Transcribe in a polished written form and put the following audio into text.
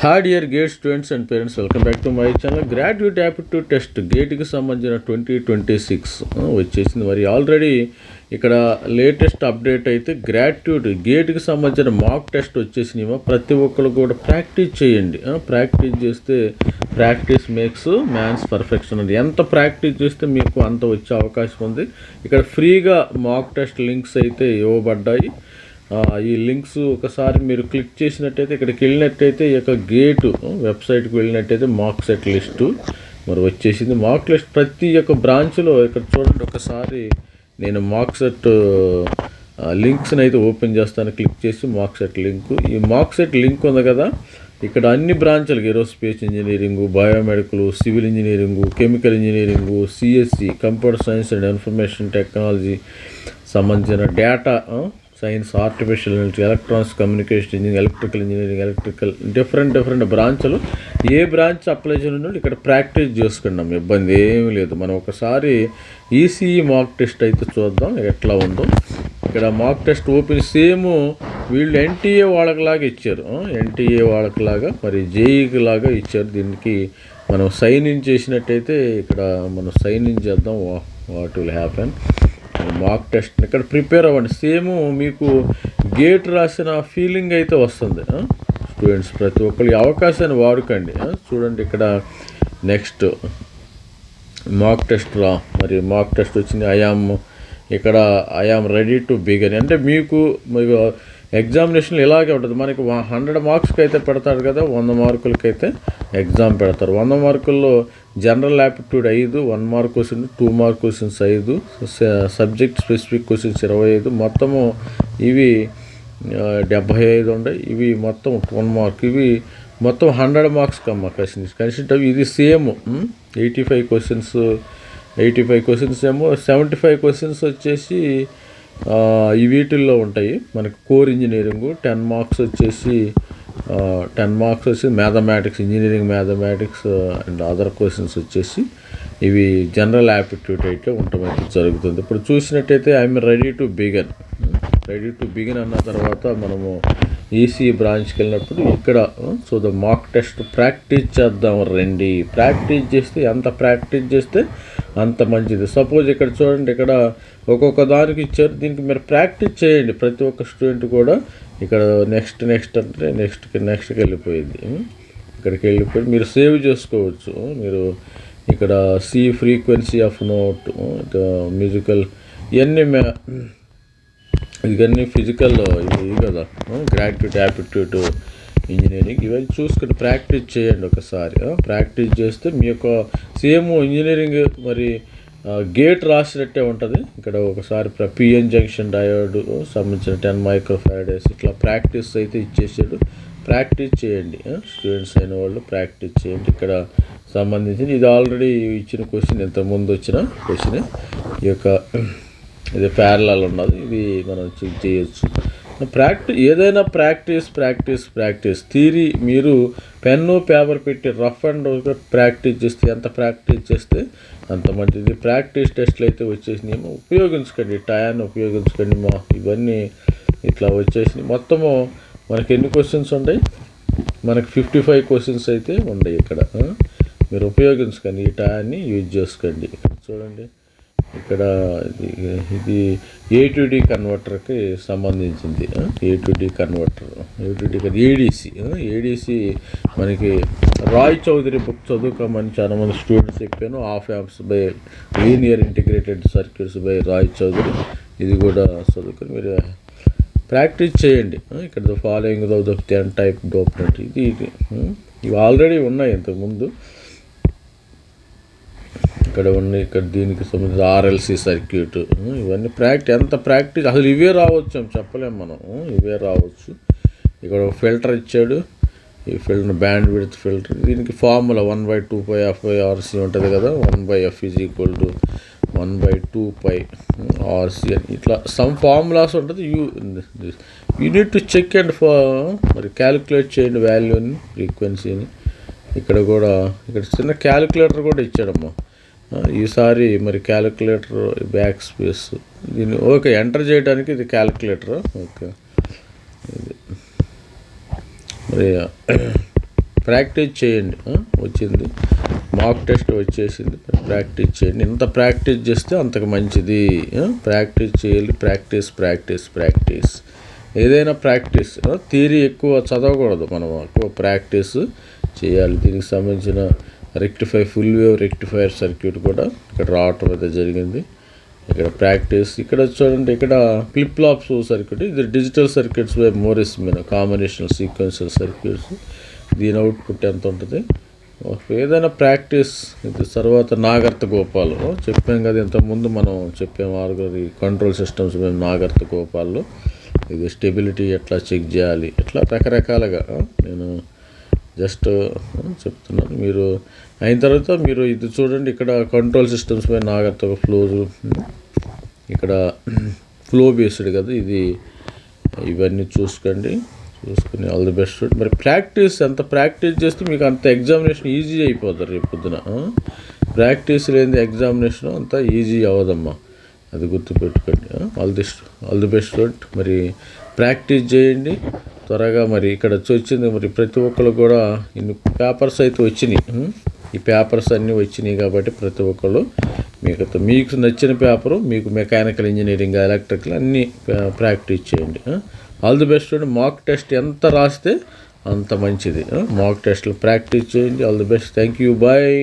Hi dear GATE students and parents, welcome back to my channel. Graduate aptitude test గేట్కి సంబంధించిన 2026 వచ్చేసింది. మరి already ఇక్కడ లేటెస్ట్ అప్డేట్ అయితే గేట్కి సంబంధించిన మాక్ టెస్ట్ వచ్చేసినామో ప్రతి ఒక్కరు కూడా ప్రాక్టీస్ చేయండి. ప్రాక్టీస్ చేస్తే ప్రాక్టీస్ మేక్స్ మ్యాన్స్ పర్ఫెక్షన్ అండి. ఎంత ప్రాక్టీస్ చేస్తే మీకు అంత వచ్చే అవకాశం ఉంది. ఇక్కడ ఫ్రీగా మాక్ టెస్ట్ లింక్స్ అయితే ఇవ్వబడ్డాయి. ఈ లింక్స్ ఒకసారి మీరు క్లిక్ చేసినట్టయితే ఇక్కడికి వెళ్ళినట్టయితే ఈ యొక్క గేటు వెబ్సైట్కి వెళ్ళినట్టయితే మాక్ సెట్ లిస్టు మరి వచ్చేసింది. మాక్ లిస్ట్ ప్రతి ఒక్క బ్రాంచ్లో ఇక్కడ చూడండి. ఒకసారి నేను మాక్ సెట్ లింక్స్ని అయితే ఓపెన్ చేస్తాను. క్లిక్ చేసి మాక్ సెట్ లింక్, ఈ మాక్ సెట్ లింక్ ఉంది కదా, ఇక్కడ అన్ని బ్రాంచ్లకి aerospace engineering, biomedical, civil engineering, chemical engineering, CSC, computer science and information technology సంబంధించిన data science, artificial intelligence, electronics communication engineering, electrical engineering, different బ్రాంచ్లు. ఏ బ్రాంచ్ అప్లై చేయడం ఇక్కడ ప్రాక్టీస్ చేసుకున్నాం, ఇబ్బంది ఏమీ లేదు. మనం ఒకసారి ఈసీఈ మాక్ టెస్ట్ అయితే చూద్దాం ఎట్లా ఉందో. ఇక్కడ మాక్ టెస్ట్ ఓపెన్ సేమ్ వీళ్ళు ఎన్టీఏ వాళ్ళకిలాగా ఇచ్చారు. ఎన్టీఏ వాళ్ళకిలాగా మరి జేఈకి లాగా ఇచ్చారు. దీనికి మనం సైన్ ఇన్ చేసినట్టయితే ఇక్కడ మనం సైన్ ఇన్ చేద్దాం. What will happen. Mock test ఇక్కడ ప్రిపేర్ అవ్వండి. సేమ్ మీకు గేట్ రాసిన ఫీలింగ్ అయితే వస్తుంది. స్టూడెంట్స్ ప్రతి ఒక్కరు అవకాశాన్ని వాడుకండి. చూడండి ఇక్కడ నెక్స్ట్ మాక్ టెస్ట్ మరి మాక్ టెస్ట్ వచ్చింది. I am ready to begin అంటే మీకు ఎగ్జామినేషన్లు ఇలాగే ఉంటుంది. మనకి 100 మార్క్స్కి అయితే పెడతాడు కదా, 100 మార్కులకి అయితే ఎగ్జామ్ పెడతారు. 100 మార్కుల్లో general aptitude 5, 1 mark question, 2 mark questions 5, subject specific questions 25, మొత్తము ఇవి 75 ఉన్నాయి. ఇవి మొత్తం 1 మార్క్, ఇవి మొత్తం 100 మార్క్స్ కమ్మ కన్సిడర్. ఇది సేమ్ 85 క్వశ్చన్స్ ఏమో 75 క్వశ్చన్స్ వచ్చేసి ఈ వీటిల్లో ఉంటాయి. మనకి కోర్ ఇంజనీరింగు 10 మార్క్స్ వచ్చేసి mathematics, engineering mathematics and other questions వచ్చేసి ఇవి జనరల్ యాప్టిట్యూడ్ అయితే ఉండటం జరుగుతుంది. ఇప్పుడు చూసినట్టయితే ఐఎమ్ రెడీ టు బిగిన్ అన్న తర్వాత మనము ఈసీ బ్రాంచ్కి వెళ్ళినప్పుడు ఇక్కడ మాక్ టెస్ట్ ప్రాక్టీస్ చేద్దాం రండి. ప్రాక్టీస్ చేస్తే ఎంత ప్రాక్టీస్ చేస్తే అంత మంచిది. సపోజ్ ఇక్కడ చూడండి, ఇక్కడ ఒక్కొక్క దానికి ఇచ్చారు. దీనికి మీరు ప్రాక్టీస్ చేయండి. ప్రతి ఒక్క స్టూడెంట్ కూడా ఇక్కడ నెక్స్ట్ అంటే నెక్స్ట్కి వెళ్ళిపోయింది. ఇక్కడికి వెళ్ళిపోయి మీరు సేవ్ చేసుకోవచ్చు. మీరు ఇక్కడ C frequency of note, musical, ఇవన్నీ ఫిజికల్ ఇవి కదా, గ్రాడ్యుయేట్ యాప్టిట్యూడ్ ఇంజనీరింగ్, ఇవన్నీ చూసుకుని ప్రాక్టీస్ చేయండి. ఒకసారి ప్రాక్టీస్ చేస్తే మీ యొక్క సేమ్ ఇంజనీరింగ్ మరి గేట్ రాసినట్టే ఉంటుంది. ఇక్కడ ఒకసారి పిఎన్ జంక్షన్ డయోడ్ సంబంధించిన 10 మైక్రోఫారడ్స్ ఇట్లా ప్రాక్టీస్ అయితే ఇచ్చేసాడు. ప్రాక్టీస్ చేయండి. స్టూడెంట్స్ అయిన వాళ్ళు ప్రాక్టీస్ చేయండి. ఇక్కడ సంబంధించిన ఇది ఆల్రెడీ ఇచ్చిన క్వశ్చన్, ఇంతకుముందు వచ్చిన క్వశ్చన్. ఈ యొక్క ఇది ప్యారలల్ ఉన్నది, ఇది మనం చెక్ చేయొచ్చు. ఏదైనా ప్రాక్టీస్ థియరీ మీరు పెన్ను పేపర్ పెట్టి రఫ్ అండ్ ప్రాక్టీస్ చేస్తే, ఎంత ప్రాక్టీస్ చేస్తే అంత మంచిది. ప్రాక్టీస్ టెస్ట్లు అయితే వచ్చేసినాయేమో ఉపయోగించుకోండి, టయాన్ని ఉపయోగించుకోండి. ఇవన్నీ ఇట్లా వచ్చేసినాయి. మొత్తము మనకి ఎన్ని క్వశ్చన్స్ ఉన్నాయి? మనకి 55 క్వశ్చన్స్ అయితే ఉన్నాయి. ఇక్కడ మీరు ఉపయోగించుకోండి, ఈ టయాన్ని యూజ్ చేసుకోండి. ఇక్కడ చూడండి, ఇక్కడ ఇది A2D కన్వర్టర్కి సంబంధించింది. A2D కన్వర్టర్, ఏడీసీ మనకి రాయ్ చౌదరి బుక్ చదువుకోమని చాలామంది స్టూడెంట్స్ చెప్పాను. Op amps by linear integrated circuits by Roy Choudhury, ఇది కూడా చదువుకొని మీరు ప్రాక్టీస్ చేయండి. ఇక్కడ ఫాలోయింగ్ ద 10 టైప్ డోప్నెట్, ఇవి ఆల్రెడీ ఉన్నాయి ఇంతకుముందు. ఇక్కడ ఉన్నాయి. ఇక్కడ దీనికి సంబంధించి ఆర్ఎల్సి సర్క్యూట్, ఇవన్నీ ఎంత ప్రాక్టీస్ అసలు ఇవే రావచ్చు అని చెప్పలేము మనం. ఇవే రావచ్చు. ఇక్కడ ఫిల్టర్ ఇచ్చాడు. ఈ ఫిల్టర్ బ్యాండ్ విడ్త్ ఫిల్టర్, దీనికి ఫార్ములా 1/2πf/RC ఉంటుంది కదా. 1/f = 1/2πRC అని ఇట్లా సమ్ ఫార్ములాస్ ఉంటుంది. You need to check and మరి క్యాలిక్యులేట్ చేయండి వాల్యూని, ఫ్రీక్వెన్సీని. ఇక్కడ చిన్న క్యాలిక్యులేటర్ కూడా ఇచ్చాడమ్మా ఈసారి. మరి క్యాలిక్యులేటర్ బ్యాక్ స్పేస్ దీన్ని ఎంటర్ చేయడానికి ఇది క్యాలిక్యులేటర్. మరి ప్రాక్టీస్ చేయండి. వచ్చింది మాక్ టెస్ట్ వచ్చేసింది, ప్రాక్టీస్ చేయండి. ఎంత ప్రాక్టీస్ చేస్తే అంతకు మంచిది. ప్రాక్టీస్ చేయాలి, ప్రాక్టీస్. ఏదైనా ప్రాక్టీస్, థియరీ ఎక్కువ చదవకూడదు, మనం ఎక్కువ ప్రాక్టీస్ చేయాలి. దీనికి సంబంధించిన ఫుల్ వేవ్ రెక్టిఫైర్ సర్క్యూట్ కూడా ఇక్కడ రావటం అయితే జరిగింది. ఇక్కడ ప్రాక్టీస్, ఇక్కడ చూడండి, ఇక్కడ ఫ్లిప్ ఫ్లాప్స్ సర్క్యూట్, ఇది digital circuits by Morris Meena combinational sequential circuits. దీని అవుట్పుట్ ఎంత ఉంటుంది, ఏదైనా ప్రాక్టీస్. ఇది తర్వాత నాగర్త గోపాల్ చెప్పాం కదా, ఇంతకుముందు మనం చెప్పాము ఆరుగురి కంట్రోల్ సిస్టమ్స్ మేము నాగర్త గోపాల్లో. ఇది స్టెబిలిటీ ఎట్లా చెక్ చేయాలి, ఎట్లా రకరకాలుగా నేను జస్ట్ చెప్తున్నాను. మీరు అయిన తర్వాత మీరు ఇది చూడండి, ఇక్కడ కంట్రోల్ సిస్టమ్స్ పై నాగర్త ఇక్కడ ఫ్లో బేస్డ్ కదా ఇది. ఇవన్నీ చూసుకుని ఆల్ ది బెస్ట్. మరి ప్రాక్టీస్ ఎంత ప్రాక్టీస్ చేస్తే మీకు అంత ఎగ్జామినేషన్ ఈజీ అయిపోతారు రేపు పొద్దున. ప్రాక్టీస్ లేని ఎగ్జామినేషన్ అంతా ఈజీ అవ్వదమ్మా, అది గుర్తుపెట్టుకోండి. All the best. మరి ప్రాక్టీస్ చేయండి త్వరగా. మరి ఇక్కడ వచ్చింది, మరి ప్రతి ఒక్కరు కూడా ఇన్ని పేపర్స్ అయితే వచ్చినాయి. ఈ పేపర్స్ అన్నీ వచ్చినాయి కాబట్టి ప్రతి ఒక్కళ్ళు మీకు నచ్చిన పేపరు, మీకు మెకానికల్ ఇంజనీరింగ్, ఎలక్ట్రికల్ అన్నీ ప్రాక్టీస్ చేయండి. All the best. Mock test ఎంత రాస్తే అంత మంచిది. మాక్ టెస్ట్లు ప్రాక్టీస్ చేయండి. All the best. Thank you. Bye.